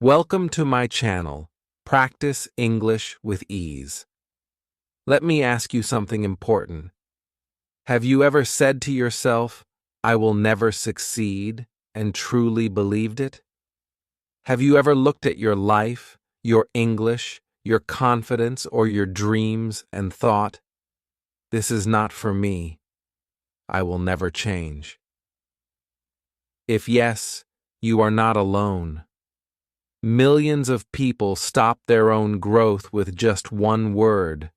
Welcome to my channel, Practice English with Ease. Let me ask you something important. Have you ever said to yourself, I will never succeed, and truly believed it? Have you ever looked at your life, your English, your confidence, or your dreams and thought, this is not for me. I will never change. If yes, you are not alone. Millions of people stop their own growth with just one word,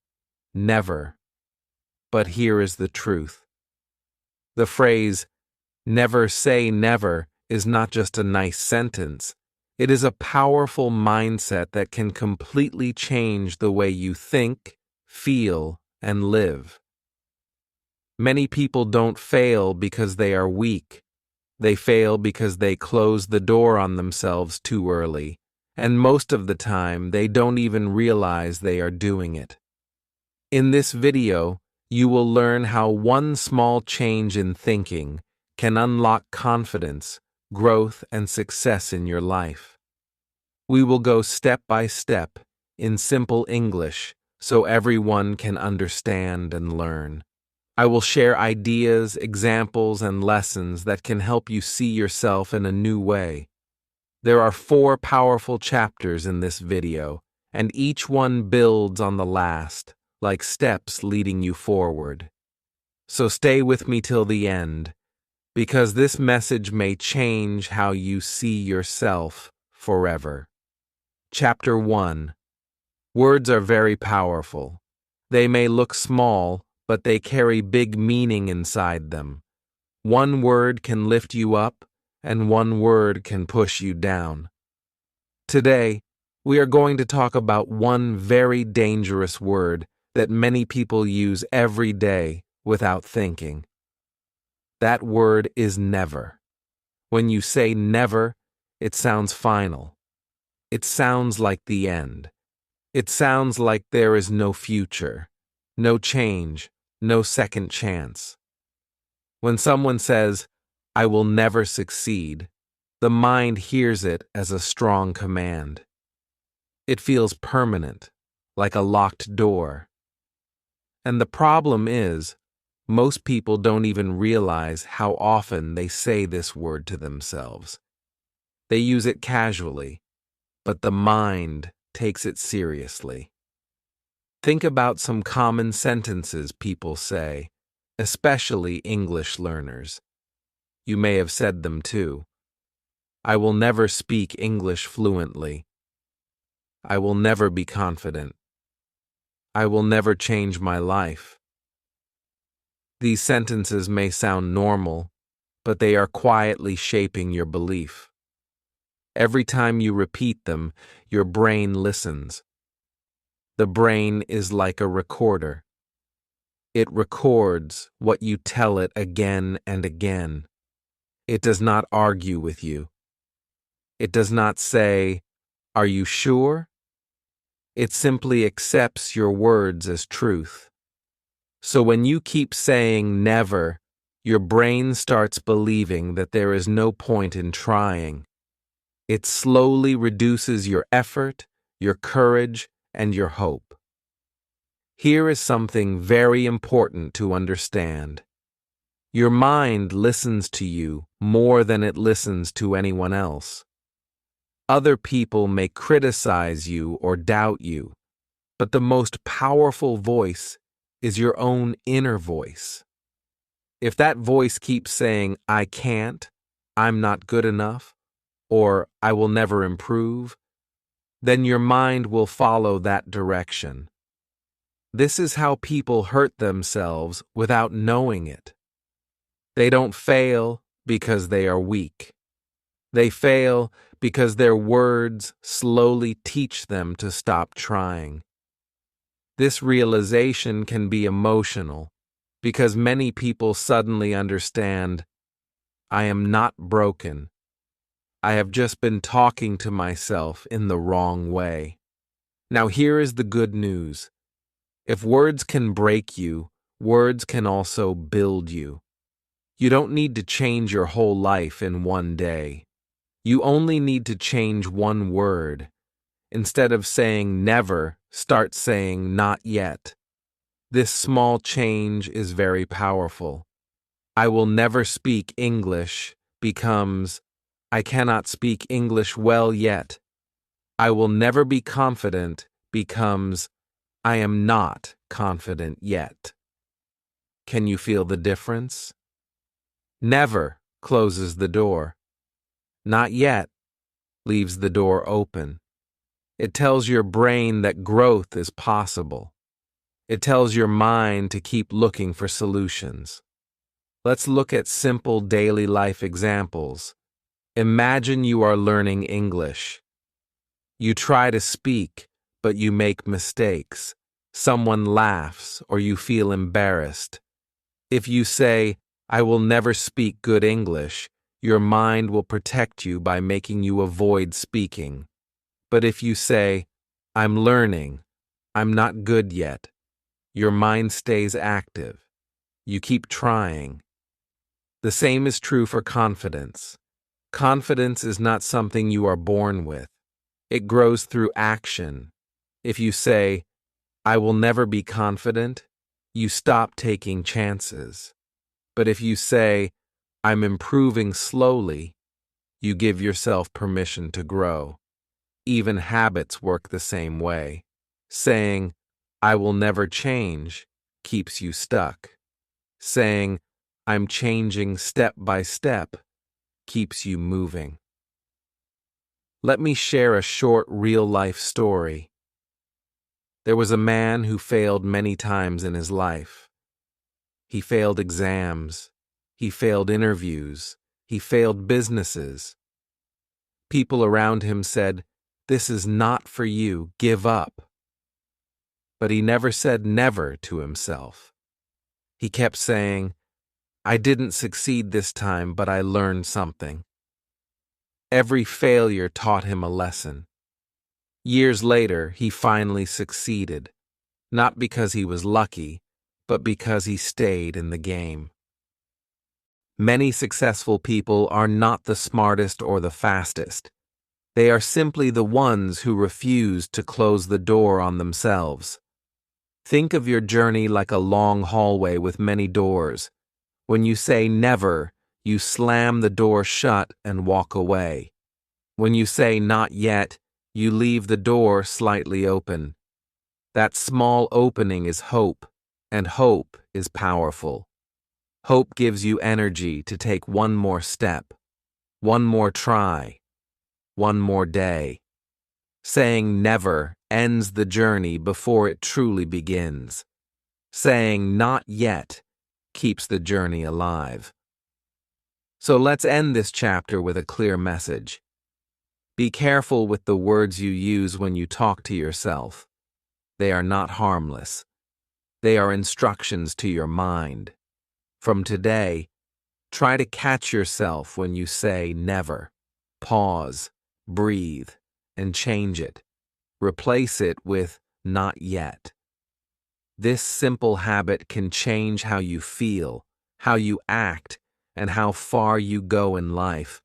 never. But here is the truth. The phrase, never say never, is not just a nice sentence. It is a powerful mindset that can completely change the way you think, feel, and live. Many people don't fail because they are weak. They fail because they close the door on themselves too early, and most of the time they don't even realize they are doing it. In this video, you will learn how one small change in thinking can unlock confidence, growth, and success in your life. We will go step by step in simple English so everyone can understand and learn. I will share ideas, examples, and lessons that can help you see yourself in a new way. There are 4 powerful chapters in this video, and each one builds on the last, like steps leading you forward. So stay with me till the end, because this message may change how you see yourself forever. Chapter 1. Words are very powerful. They may look small, but they carry big meaning inside them. One word can lift you up, and one word can push you down. Today, we are going to talk about one very dangerous word that many people use every day without thinking. That word is never. When you say never, it sounds final. It sounds like the end. It sounds like there is no future, no change, no second chance. When someone says, I will never succeed, the mind hears it as a strong command. It feels permanent, like a locked door. And the problem is, most people don't even realize how often they say this word to themselves. They use it casually, but the mind takes it seriously. Think about some common sentences people say, especially English learners. You may have said them too. I will never speak English fluently. I will never be confident. I will never change my life. These sentences may sound normal, but they are quietly shaping your belief. Every time you repeat them, your brain listens. The brain is like a recorder. It records what you tell it again and again. It does not argue with you. It does not say, are you sure? It simply accepts your words as truth. So when you keep saying never, your brain starts believing that there is no point in trying. It slowly reduces your effort, your courage, and your hope. Here is something very important to understand. Your mind listens to you more than it listens to anyone else. Other people may criticize you or doubt you, but the most powerful voice is your own inner voice. If that voice keeps saying, I can't, I'm not good enough, or I will never improve, then your mind will follow that direction. This is how people hurt themselves without knowing it. They don't fail because they are weak. They fail because their words slowly teach them to stop trying. This realization can be emotional because many people suddenly understand, I am not broken. I have just been talking to myself in the wrong way. Now here is the good news. If words can break you, words can also build you. You don't need to change your whole life in one day. You only need to change one word. Instead of saying never, start saying not yet. This small change is very powerful. I will never speak English becomes I cannot speak English well yet. I will never be confident becomes I am not confident yet. Can you feel the difference? Never closes the door. Not yet leaves the door open. It tells your brain that growth is possible. It tells your mind to keep looking for solutions. Let's look at simple daily life examples. Imagine you are learning English. You try to speak, but you make mistakes. Someone laughs or you feel embarrassed. If you say, I will never speak good English, your mind will protect you by making you avoid speaking. But if you say, I'm learning, I'm not good yet, your mind stays active. You keep trying. The same is true for confidence. Confidence is not something you are born with. It grows through action. If you say, I will never be confident, you stop taking chances. But if you say, I'm improving slowly, you give yourself permission to grow. Even habits work the same way. Saying, I will never change, keeps you stuck. Saying, I'm changing step by step, keeps you moving. Let me share a short real-life story. There was a man who failed many times in his life. He failed exams. He failed interviews. He failed businesses. People around him said, This is not for you, give up. But he never said never to himself. He kept saying, I didn't succeed this time, but I learned something. Every failure taught him a lesson. Years later, he finally succeeded, not because he was lucky, but because he stayed in the game. Many successful people are not the smartest or the fastest. They are simply the ones who refuse to close the door on themselves. Think of your journey like a long hallway with many doors. When you say never, you slam the door shut and walk away. When you say not yet, you leave the door slightly open. That small opening is hope, and hope is powerful. Hope gives you energy to take one more step, one more try, one more day. Saying never ends the journey before it truly begins. Saying not yet keeps the journey alive. So let's end this chapter with a clear message. Be careful with the words you use when you talk to yourself. They are not harmless. They are instructions to your mind. From today, try to catch yourself when you say never. Pause, breathe, and change it. Replace it with not yet. This simple habit can change how you feel, how you act, and how far you go in life.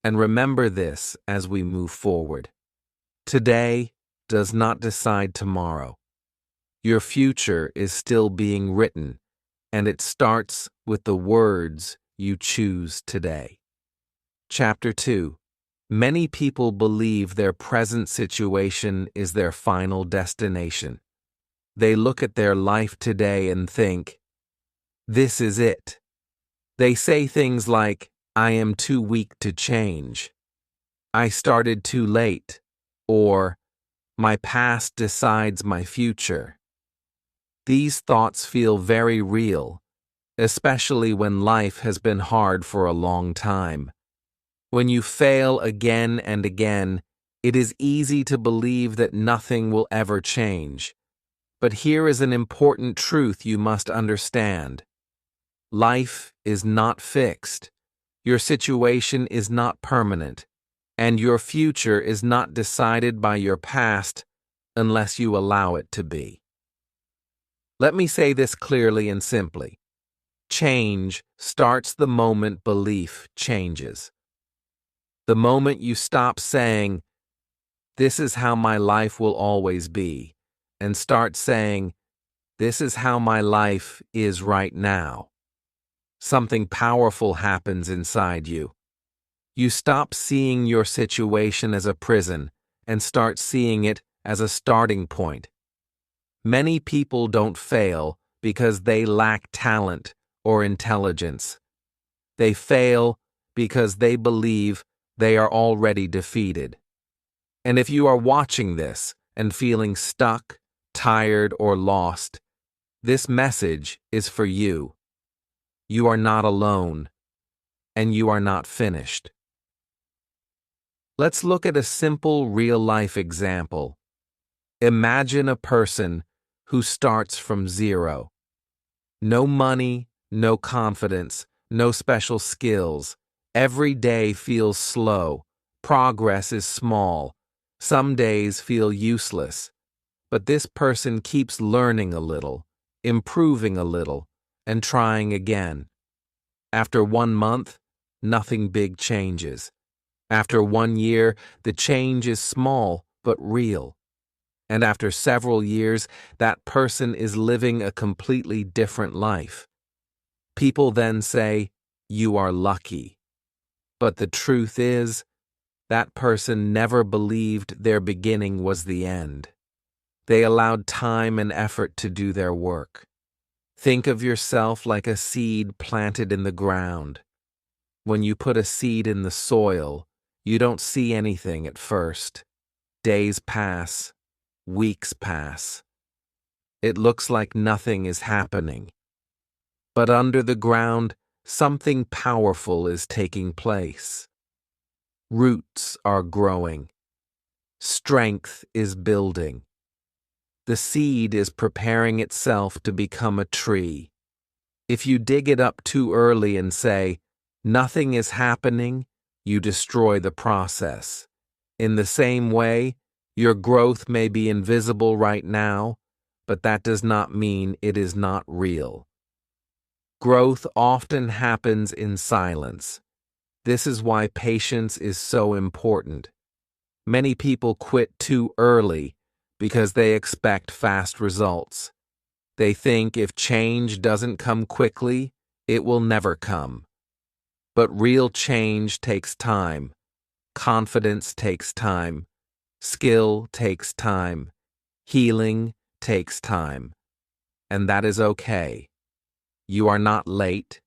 And remember this as we move forward. Today does not decide tomorrow. Your future is still being written, and it starts with the words you choose today. Chapter 2. Many people believe their present situation is their final destination. They look at their life today and think, this is it. They say things like, I am too weak to change. I started too late. Or, my past decides my future. These thoughts feel very real, especially when life has been hard for a long time. When you fail again and again, it is easy to believe that nothing will ever change. But here is an important truth you must understand. Life is not fixed. Your situation is not permanent, and your future is not decided by your past unless you allow it to be. Let me say this clearly and simply. Change starts the moment belief changes. The moment you stop saying, "This is how my life will always be," and start saying, "This is how my life is right now," something powerful happens inside you. You stop seeing your situation as a prison and start seeing it as a starting point. Many people don't fail because they lack talent or intelligence. They fail because they believe they are already defeated. And if you are watching this and feeling stuck, tired, or lost, this message is for you. You are not alone, and you are not finished. Let's look at a simple real-life example. Imagine a person who starts from zero. No money, no confidence, no special skills. Every day feels slow. Progress is small. Some days feel useless. But this person keeps learning a little, improving a little, and trying again. After 1 month, nothing big changes. After 1 year, the change is small but real. And after several years, that person is living a completely different life. People then say, "You are lucky." But the truth is, that person never believed their beginning was the end. They allowed time and effort to do their work. Think of yourself like a seed planted in the ground. When you put a seed in the soil, you don't see anything at first. Days pass, weeks pass. It looks like nothing is happening. But under the ground, something powerful is taking place. Roots are growing. Strength is building. The seed is preparing itself to become a tree. If you dig it up too early and say, "Nothing is happening," you destroy the process. In the same way, your growth may be invisible right now, but that does not mean it is not real. Growth often happens in silence. This is why patience is so important. Many people quit too early because they expect fast results. They think if change doesn't come quickly, it will never come. But real change takes time. Confidence takes time. Skill takes time. Healing takes time. And that is okay. You are not late.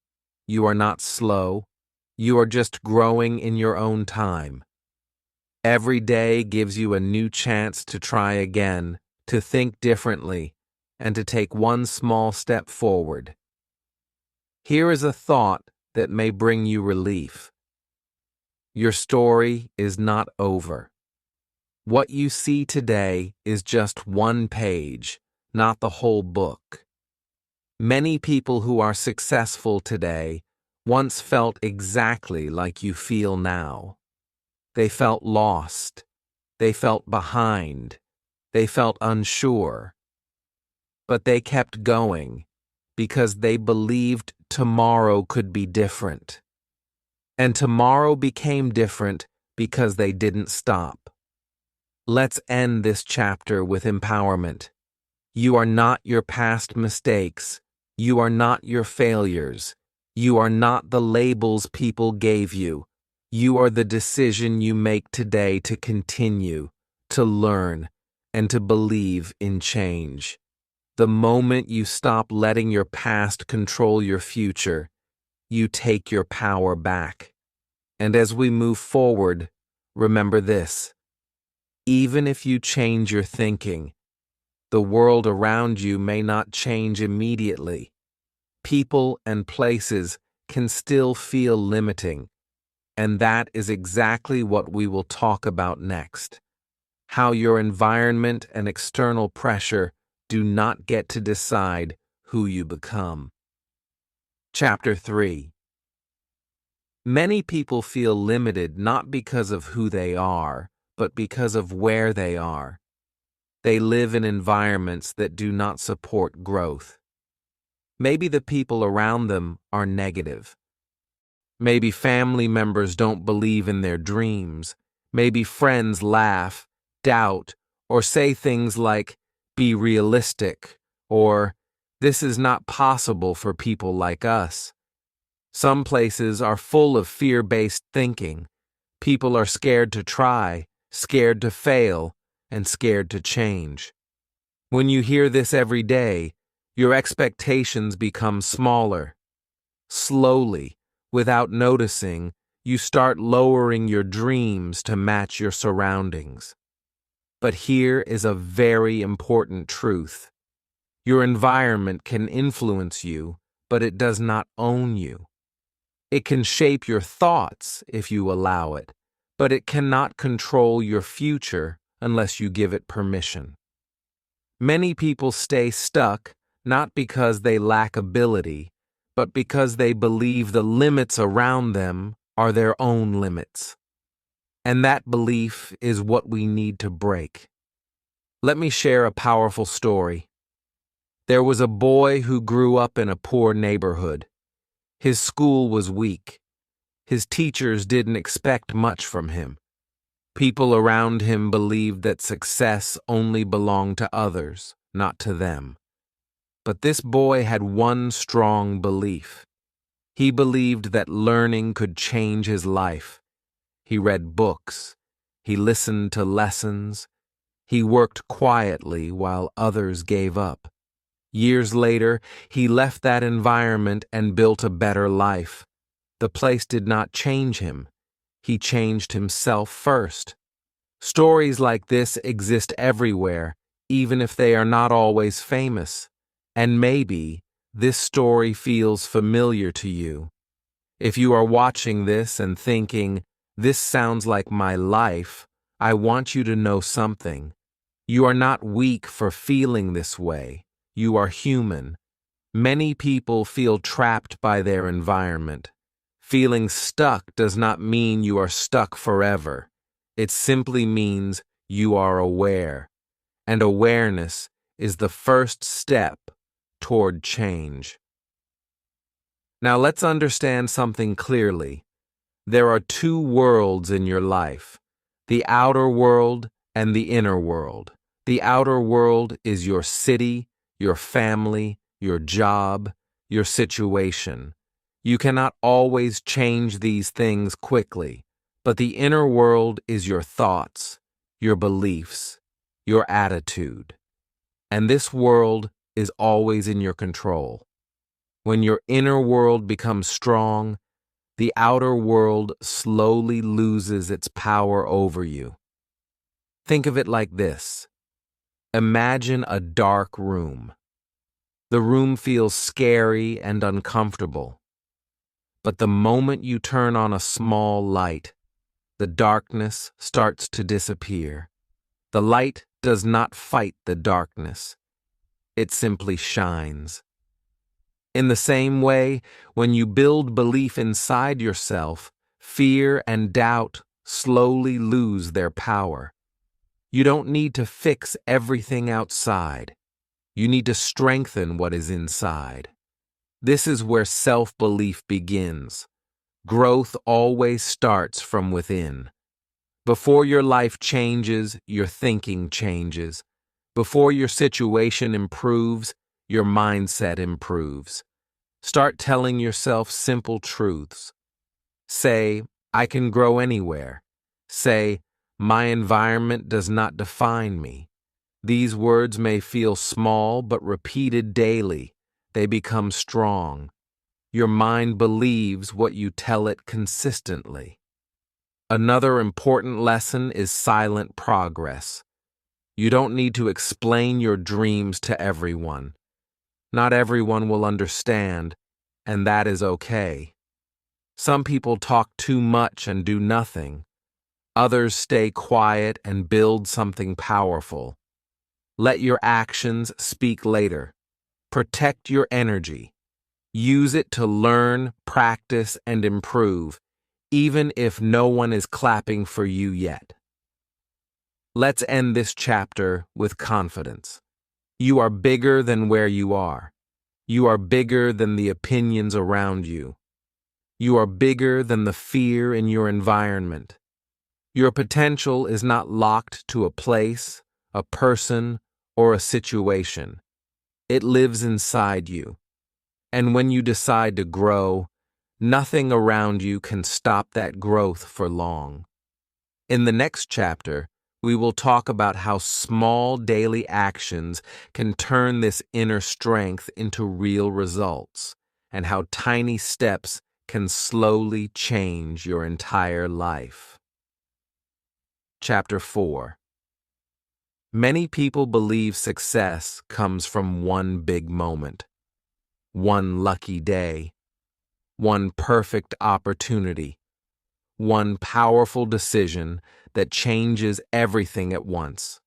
You are not slow. You are just growing in your own time. Every day gives you a new chance to try again, to think differently, and to take one small step forward. Here is a thought that may bring you relief. Your story is not over. What you see today is just one page, not the whole book. Many people who are successful today once felt exactly like you feel now. They felt lost. They felt behind. They felt unsure. But they kept going because they believed tomorrow could be different. And tomorrow became different because they didn't stop. Let's end this chapter with empowerment. You are not your past mistakes. You are not your failures. You are not the labels people gave you. You are the decision you make today to continue, to learn, and to believe in change. The moment you stop letting your past control your future, you take your power back. And as we move forward, remember this. Even if you change your thinking, the world around you may not change immediately. People and places can still feel limiting. And that is exactly what we will talk about next. How your environment and external pressure do not get to decide who you become. Chapter 3. Many people feel limited not because of who they are, but because of where they are. They live in environments that do not support growth. Maybe the people around them are negative. Maybe family members don't believe in their dreams. Maybe friends laugh, doubt, or say things like, "Be realistic," or "This is not possible for people like us." Some places are full of fear-based thinking. People are scared to try, scared to fail, and scared to change. When you hear this every day, your expectations become smaller. Slowly, without noticing, you start lowering your dreams to match your surroundings. But here is a very important truth. Your environment can influence you, but it does not own you. It can shape your thoughts if you allow it, but it cannot control your future unless you give it permission. Many people stay stuck not because they lack ability, but because they believe the limits around them are their own limits. And that belief is what we need to break. Let me share a powerful story. There was a boy who grew up in a poor neighborhood. His school was weak. His teachers didn't expect much from him. People around him believed that success only belonged to others, not to them. But this boy had one strong belief. He believed that learning could change his life. He read books. He listened to lessons. He worked quietly while others gave up. Years later, he left that environment and built a better life. The place did not change him. He changed himself first. Stories like this exist everywhere, even if they are not always famous. And maybe this story feels familiar to you. If you are watching this and thinking, "This sounds like my life," I want you to know something. You are not weak for feeling this way. You are human. Many people feel trapped by their environment. Feeling stuck does not mean you are stuck forever. It simply means you are aware. And awareness is the first step toward change. Now let's understand something clearly. There are two worlds in your life, the outer world and the inner world. The outer world is your city, your family, your job, your situation. You cannot always change these things quickly, but the inner world is your thoughts, your beliefs, your attitude. And this world is always in your control. When your inner world becomes strong, the outer world slowly loses its power over you. Think of it like this. Imagine a dark room. The room feels scary and uncomfortable. But the moment you turn on a small light, the darkness starts to disappear. The light does not fight the darkness. It simply shines. In the same way, when you build belief inside yourself, fear and doubt slowly lose their power. You don't need to fix everything outside. You need to strengthen what is inside. This is where self-belief begins. Growth always starts from within. Before your life changes, your thinking changes. Before your situation improves, your mindset improves. Start telling yourself simple truths. Say, "I can grow anywhere." Say, "My environment does not define me." These words may feel small, but repeated daily, they become strong. Your mind believes what you tell it consistently. Another important lesson is silent progress. You don't need to explain your dreams to everyone. Not everyone will understand, and that is okay. Some people talk too much and do nothing. Others stay quiet and build something powerful. Let your actions speak later. Protect your energy. Use it to learn, practice, and improve, even if no one is clapping for you yet. Let's end this chapter with confidence. You are bigger than where you are. You are bigger than the opinions around you. You are bigger than the fear in your environment. Your potential is not locked to a place, a person, or a situation. It lives inside you. And when you decide to grow, nothing around you can stop that growth for long. In the next chapter, we will talk about how small daily actions can turn this inner strength into real results, and how tiny steps can slowly change your entire life. Chapter 4. Many people believe success comes from one big moment, one lucky day, one perfect opportunity, one powerful decision that changes everything at once.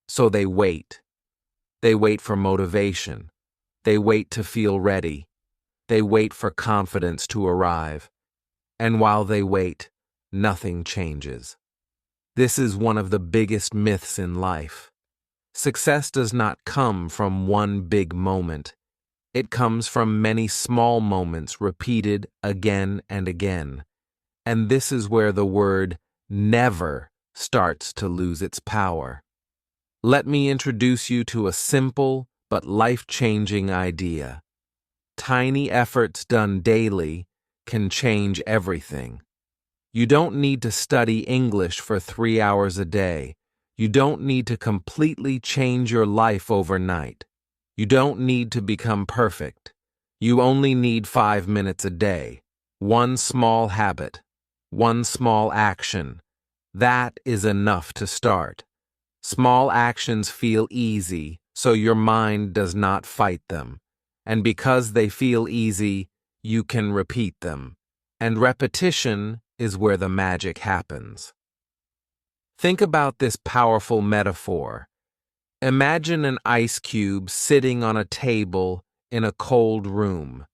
So they wait. They wait for motivation. They wait to feel ready. They wait for confidence to arrive. And while they wait, nothing changes. This is one of the biggest myths in life. Success does not come from one big moment. It comes from many small moments repeated again and again. And this is where the word never starts to lose its power. Let me introduce you to a simple but life-changing idea. Tiny efforts done daily can change everything. You don't need to study English for 3 hours a day. You don't need to completely change your life overnight. You don't need to become perfect. You only need 5 minutes a day. One small habit. One small action. That is enough to start. Small actions feel easy, so your mind does not fight them. And because they feel easy, you can repeat them. And repetition is where the magic happens. Think about this powerful metaphor. Imagine an ice cube sitting on a table in a cold room.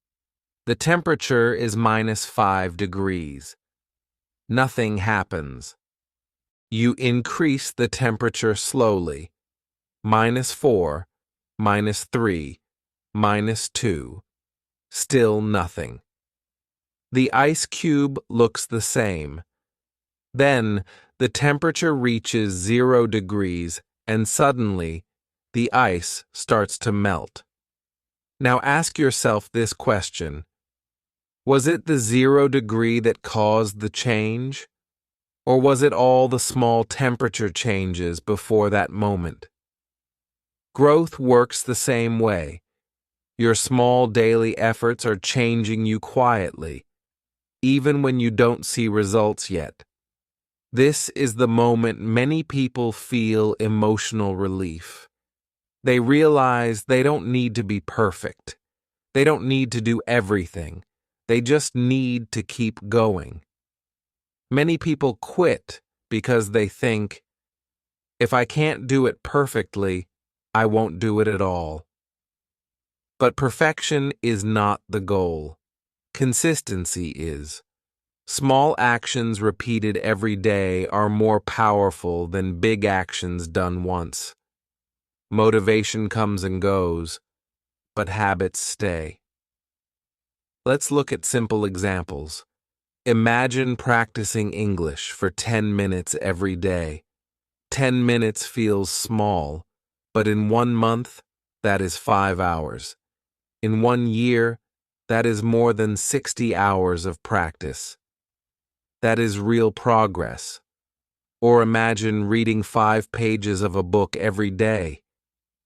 The temperature is -5 degrees. Nothing happens. You increase the temperature slowly. -4, -3, -2. Still nothing. The ice cube looks the same. Then the temperature reaches 0 degrees and suddenly the ice starts to melt. Now ask yourself this question. Was it the 0 degree that caused the change? Or was it all the small temperature changes before that moment? Growth works the same way. Your small daily efforts are changing you quietly, even when you don't see results yet. This is the moment many people feel emotional relief. They realize they don't need to be perfect. They don't need to do everything. They just need to keep going. Many people quit because they think, if I can't do it perfectly, I won't do it at all. But perfection is not the goal. Consistency is. Small actions repeated every day are more powerful than big actions done once. Motivation comes and goes, but habits stay. Let's look at simple examples. Imagine practicing English for 10 minutes every day. 10 minutes feels small, but in 1 month, that is 5 hours. In 1 year, that is more than 60 hours of practice. That is real progress. Or imagine reading 5 pages of a book every day.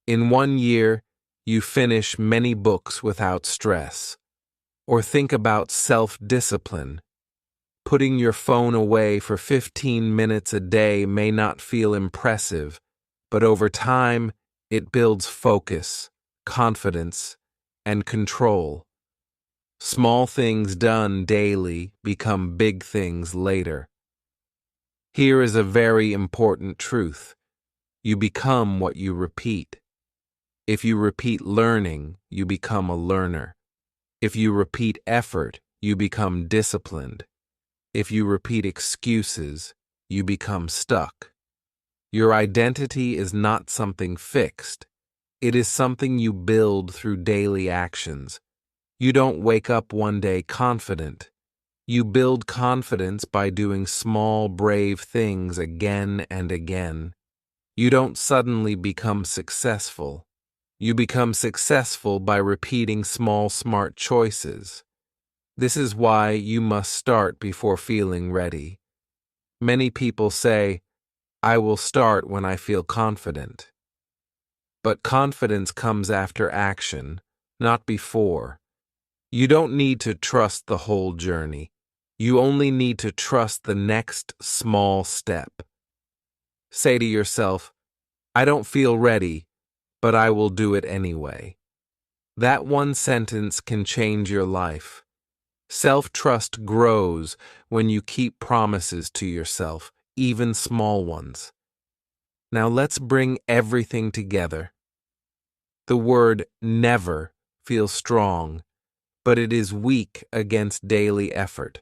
In 1 year, you finish many books without stress. Or think about self-discipline. Putting your phone away for 15 minutes a day may not feel impressive, but over time, it builds focus, confidence, and control. Small things done daily become big things later. Here is a very important truth. You become what you repeat. If you repeat learning, you become a learner. If you repeat effort, you become disciplined. If you repeat excuses, you become stuck. Your identity is not something fixed. It is something you build through daily actions. You don't wake up one day confident. You build confidence by doing small, brave things again and again. You don't suddenly become successful. You become successful by repeating small, smart choices. This is why you must start before feeling ready. Many people say, I will start when I feel confident. But confidence comes after action, not before. You don't need to trust the whole journey. You only need to trust the next small step. Say to yourself, I don't feel ready, but I will do it anyway. That one sentence can change your life. Self-trust grows when you keep promises to yourself, even small ones. Now let's bring everything together. The word never feels strong, but it is weak against daily effort.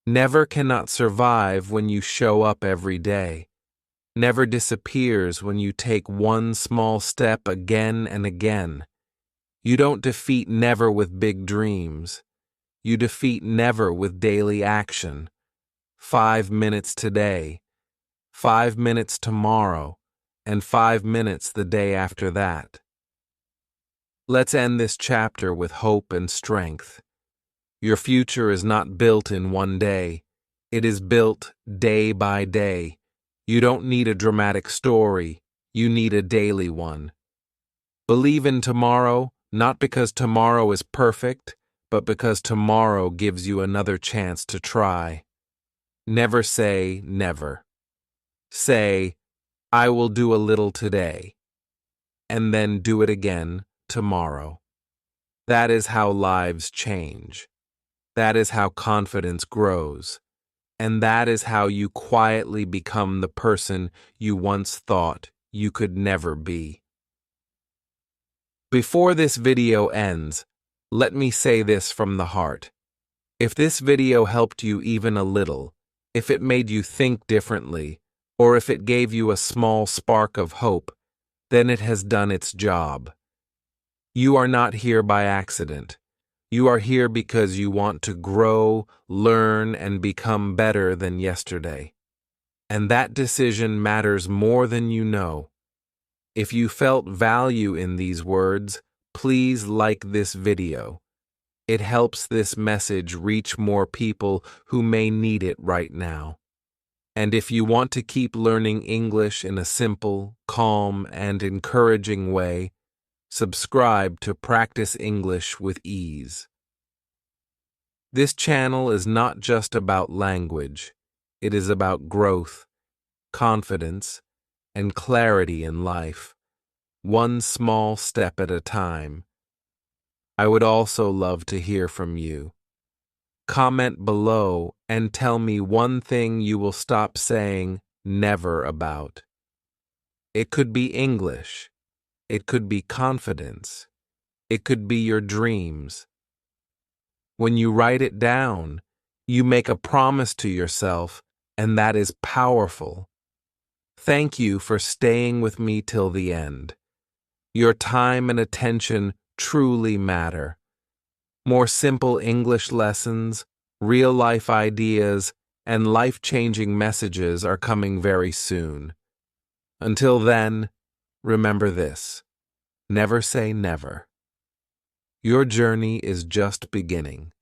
Never cannot survive when you show up every day. Never disappears when you take one small step again and again. You don't defeat never with big dreams. You defeat never with daily action. 5 minutes today, 5 minutes tomorrow, and 5 minutes the day after that. Let's end this chapter with hope and strength. Your future is not built in one day. It is built day by day. You don't need a dramatic story. You need a daily one. Believe in tomorrow, not because tomorrow is perfect, but because tomorrow gives you another chance to try. Never say never. Say, I will do a little today, and then do it again tomorrow. That is how lives change. That is how confidence grows. And that is how you quietly become the person you once thought you could never be. Before this video ends, let me say this from the heart. If this video helped you even a little, if it made you think differently, or if it gave you a small spark of hope, then it has done its job. You are not here by accident. You are here because you want to grow, learn, and become better than yesterday. And that decision matters more than you know. If you felt value in these words, please like this video. It helps this message reach more people who may need it right now. And if you want to keep learning English in a simple, calm, and encouraging way, subscribe to Practice English with Ease. This channel is not just about language. It is about growth, confidence, and clarity in life, one small step at a time. I would also love to hear from you. Comment below and tell me one thing you will stop saying never about. It could be English. It could be confidence. It could be your dreams. When you write it down, you make a promise to yourself, and that is powerful. Thank you for staying with me till the end. Your time and attention truly matter. More simple English lessons, real-life ideas, and life-changing messages are coming very soon. Until then, remember this: never say never. Your journey is just beginning.